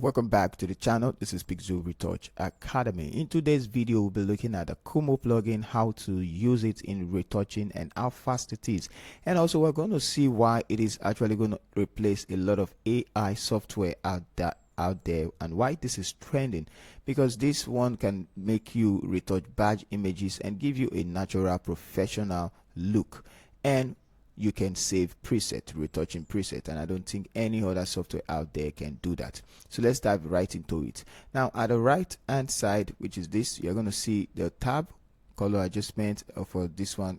Welcome back to the channel. This is Pixel Retouch Academy. In today's video, we'll be looking at the Kumoo plugin, how to use it in retouching and how fast it is. And also we're going to see why it is actually going to replace a lot of AI software out there and why this is trending, because this one can make you retouch badge images and give you a natural professional look, and you can save preset, retouching preset, and I don't think any other software out there can do that. So let's dive right into it. Now at the right hand side, which is this, you're going to see the tab color adjustment. For this one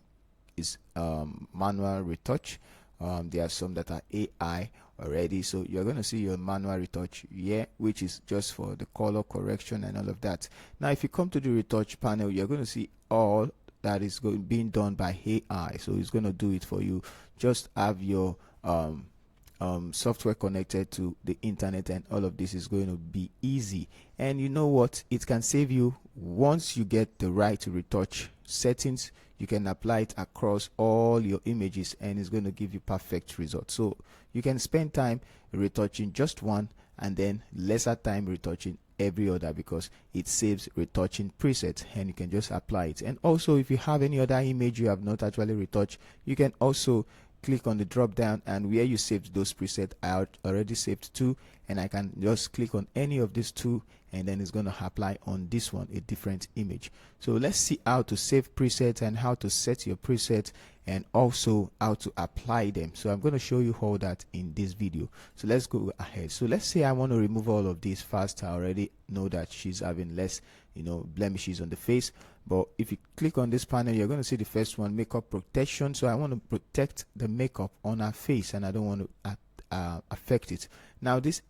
is manual retouch. There are some that are AI already, so you're going to see your manual retouch here, which is just for the color correction and all of that. Now if you come to the retouch panel, you're going to see all that is being done by AI, so it's going to do it for you. Just have your software connected to the internet, and all of this is going to be easy. And you know what, it can save you. Once you get the right retouch settings, you can apply it across all your images and it's going to give you perfect results. So you can spend time retouching just one and then lesser time retouching every other, because it saves retouching presets and you can just apply it. And also, if you have any other image you have not actually retouched, you can also click on the drop down, and where you saved those presets, I already saved two, and I can just click on any of these two and then it's going to apply on this one a different image. So let's see how to save presets and how to set your preset, and also how to apply them. So I'm going to show you all that in this video. So let's go ahead. So let's say I want to remove all of this fast. I already know that she's having less blemishes on the face, but if you click on this panel, you're going to see the first one, makeup protection. So I want to protect the makeup on her face and I don't want to affect it. Now this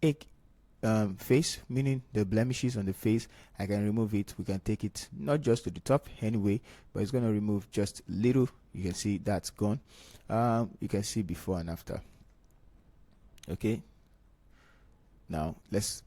face, meaning the blemishes on the face, I can remove it. We can take it not just to the top anyway, but it's going to remove just little. You can see that's gone. You can see before and after. Okay, now let's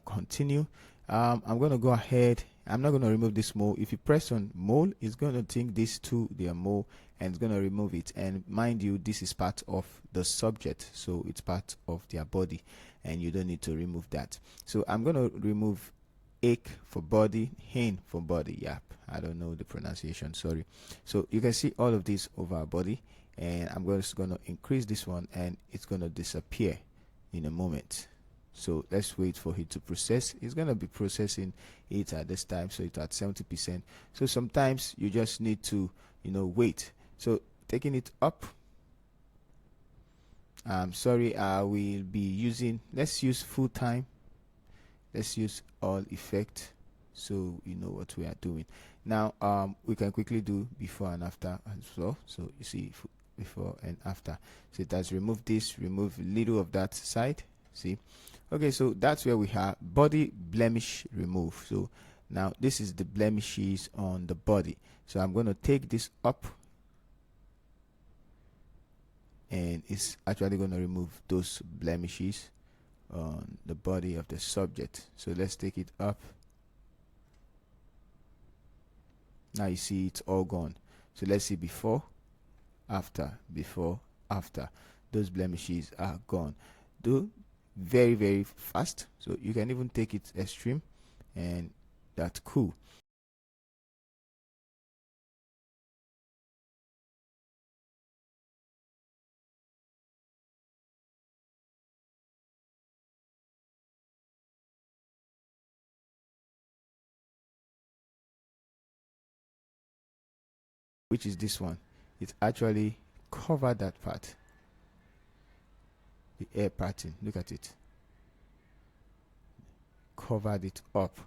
continue. I'm going to go ahead. I'm not going to remove this mole. If you press on mole, it's going to think these two, they are mole, and it's going to remove it. And mind you, this is part of the subject, so it's part of their body and you don't need to remove that. So I'm going to remove ache for body, hen for body. Yep, I don't know the pronunciation, sorry. So you can see all of this over our body, and I'm just going to increase this one and it's going to disappear in a moment. So let's wait for it to process. It's going to be processing it at this time, so it's at 70%. So sometimes you just need to wait. So taking it up, I'm sorry, I will be using, let's use full time, let's use all effect, so you know what we are doing now. We can quickly do before and after as well. So you see before and after. So it has removed this, remove little of that side, see. Okay, so that's where we have body blemish remove. So now this is the blemishes on the body. So I'm going to take this up, and it's actually going to remove those blemishes on the body of the subject. So let's take it up. Now you see it's all gone. So let's see before, after, before, after. Those blemishes are gone. Do very, very fast. So you can even take it extreme, and that's cool. Which is this one. It actually covered that part, the air pattern. Look at it, covered it up.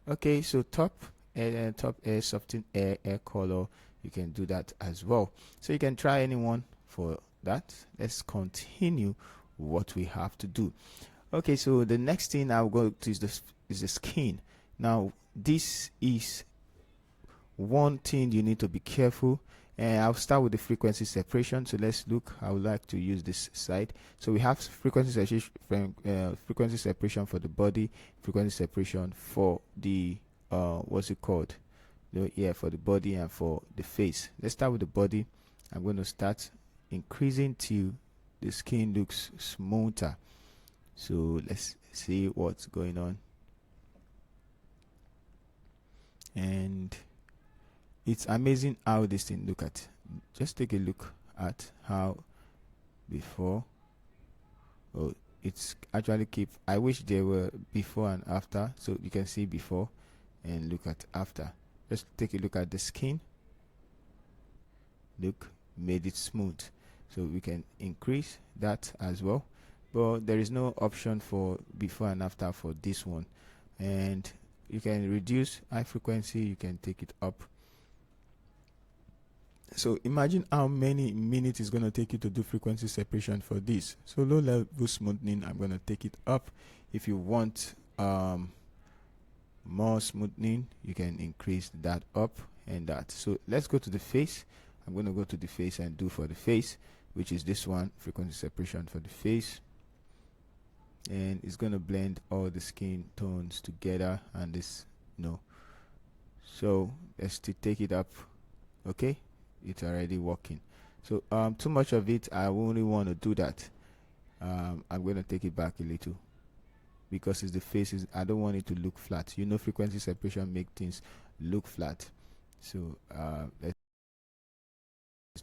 Okay, so top air, soften air color, you can do that as well. So you can try anyone for that. Let's continue what we have to do. Okay, so the next thing I'll go to is the skin. Now this is one thing you need to be careful, and I'll start with the frequency separation. So let's look. I would like to use this side. So we have frequency separation for the body, frequency separation for the what's it called, yeah, for the body and for the face. Let's start with the body. I'm going to start increasing till the skin looks smoother. So let's see what's going on. And it's amazing how this thing look at. Just take a look at how before. Oh, it's actually keep. I wish there were before and after, so you can see before and look at after. Just take a look at the skin. Look, made it smooth. So we can increase that as well, but there is no option for before and after for this one. And you can reduce high frequency, you can take it up. So imagine how many minutes it's going to take you to do frequency separation for this. So low level smoothing, I'm going to take it up. If you want more smoothing, you can increase that up and that. So let's go to the face. I'm going to go to the face and do for the face, which is this one, frequency separation for the face. And it's going to blend all the skin tones together, and this, so let's take it up. Okay, it's already working. So too much of it, I only want to do that. I'm going to take it back a little, because it's the faces. I don't want it to look flat. Frequency separation make things look flat. So let's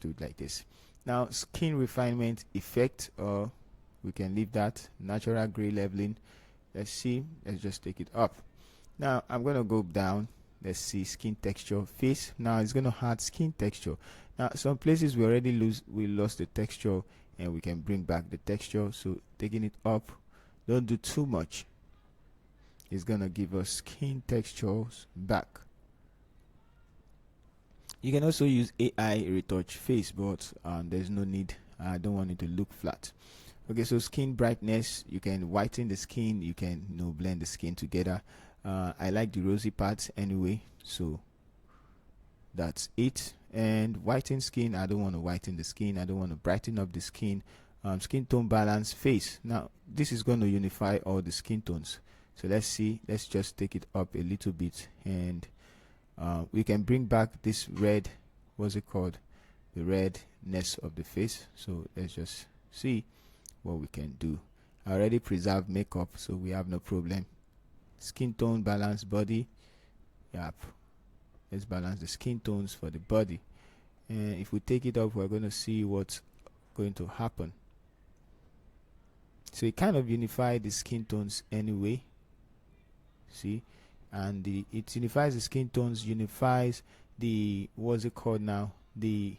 do it like this. Now, skin refinement effect, or we can leave that. Natural gray leveling, let's see, let's just take it up. Now I'm going to go down. Let's see, skin texture, face. Now it's going to add skin texture. Now some places we lost the texture, and we can bring back the texture. So taking it up, don't do too much. It's going to give us skin textures back. You can also use AI retouch face, but there's no need. I don't want it to look flat. Okay, so skin brightness, you can whiten the skin, you can blend the skin together. I like the rosy parts anyway, so that's it. And whiten skin, I don't want to whiten the skin, I don't want to brighten up the skin. Skin tone balance, face. Now this is going to unify all the skin tones. So let's see, let's just take it up a little bit, and we can bring back this red, what's it called, the redness of the face. So let's just see what we can do. I already preserved makeup, so we have no problem. Skin tone balance, body. Yep, let's balance the skin tones for the body, and if we take it up, we're going to see what's going to happen. So it kind of unified the skin tones anyway, see, and it unifies the skin tones, unifies the, what's it called now, the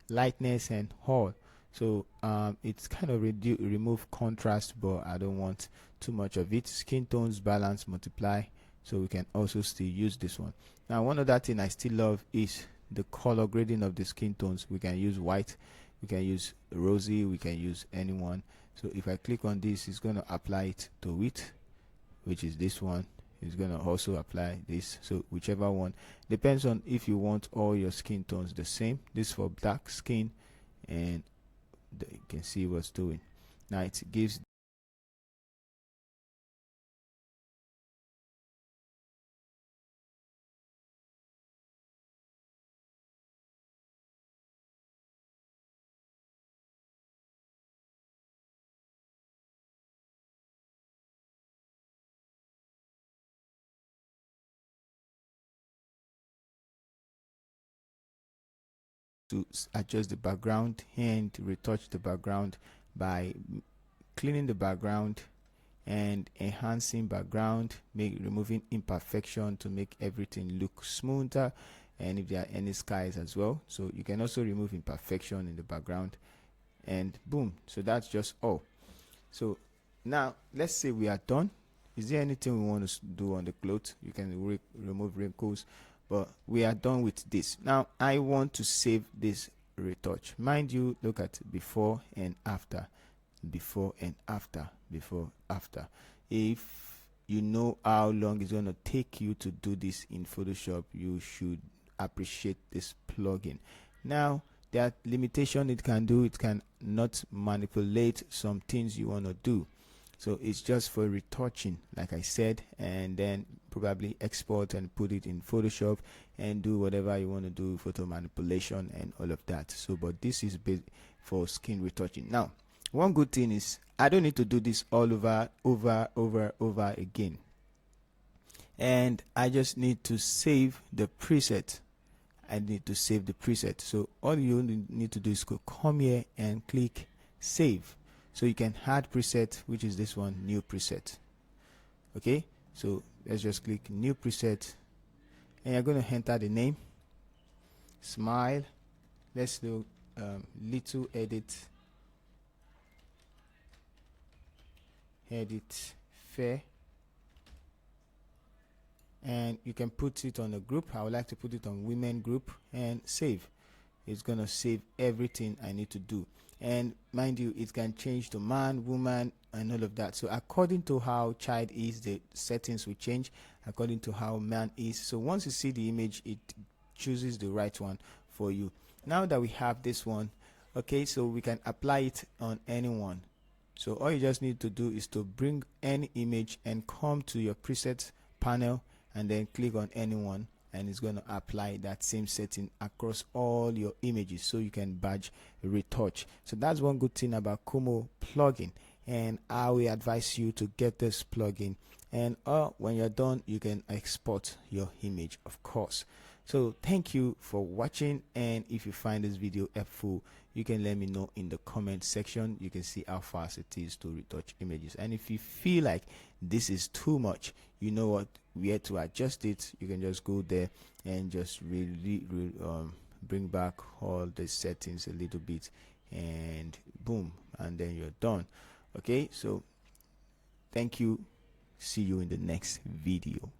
lightness and all. So it's kind of remove contrast, but I don't want too much of it. Skin tones balance, multiply, so we can also still use this one. Now one other thing I still love is the color grading of the skin tones. We can use white, we can use rosy, we can use anyone. So if I click on this, it's going to apply it to it, which is this one. It's going to also apply this, so whichever one, depends on if you want all your skin tones the same. This for dark skin, and you can see what's doing. Now it gives to adjust the background and retouch the background by cleaning the background and enhancing background, removing imperfection to make everything look smoother, and if there are any skies as well. So you can also remove imperfection in the background, and boom, so that's just all. So now let's say we are done. Is there anything we want to do on the clothes? You can remove wrinkles, but we are done with this. Now I want to save this retouch. Mind you, look at before and after, before and after, before, after. If you know how long it's going to take you to do this in Photoshop, you should appreciate this plugin. Now there are limitations it can do. It can not manipulate some things you want to do, so it's just for retouching, like I said, and then probably export and put it in Photoshop and do whatever you want to do, photo manipulation and all of that. So but this is for skin retouching. Now One good thing is I don't need to do this all over again, and I just need to save the preset. I need to save the preset. So all you need to do is come here and click save. So you can add preset, which is this one, new preset. Okay, so let's just click new preset, and you're going to enter the name, smile. Let's do little edit fair, and you can put it on a group. I would like to put it on women group, and save. It's gonna save everything I need to do, and mind you, it can change to man, woman, and all of that. So according to how child is, the settings will change according to how man is. So once you see the image, it chooses the right one for you. Now that we have this one, okay, so we can apply it on anyone. So all you just need to do is to bring any image and come to your presets panel, and then click on anyone, and it's going to apply that same setting across all your images, so you can badge retouch. So that's one good thing about Kumoo plugin, and I will advise you to get this plugin, and when you're done, you can export your image, of course. So thank you for watching, and if you find this video helpful, you can let me know in the comment section. You can see how fast it is to retouch images, and if you feel like this is too much, you know what, where to adjust it, you can just go there and just really bring back all the settings a little bit, and boom, and then you're done. Okay, so thank you, see you in the next video.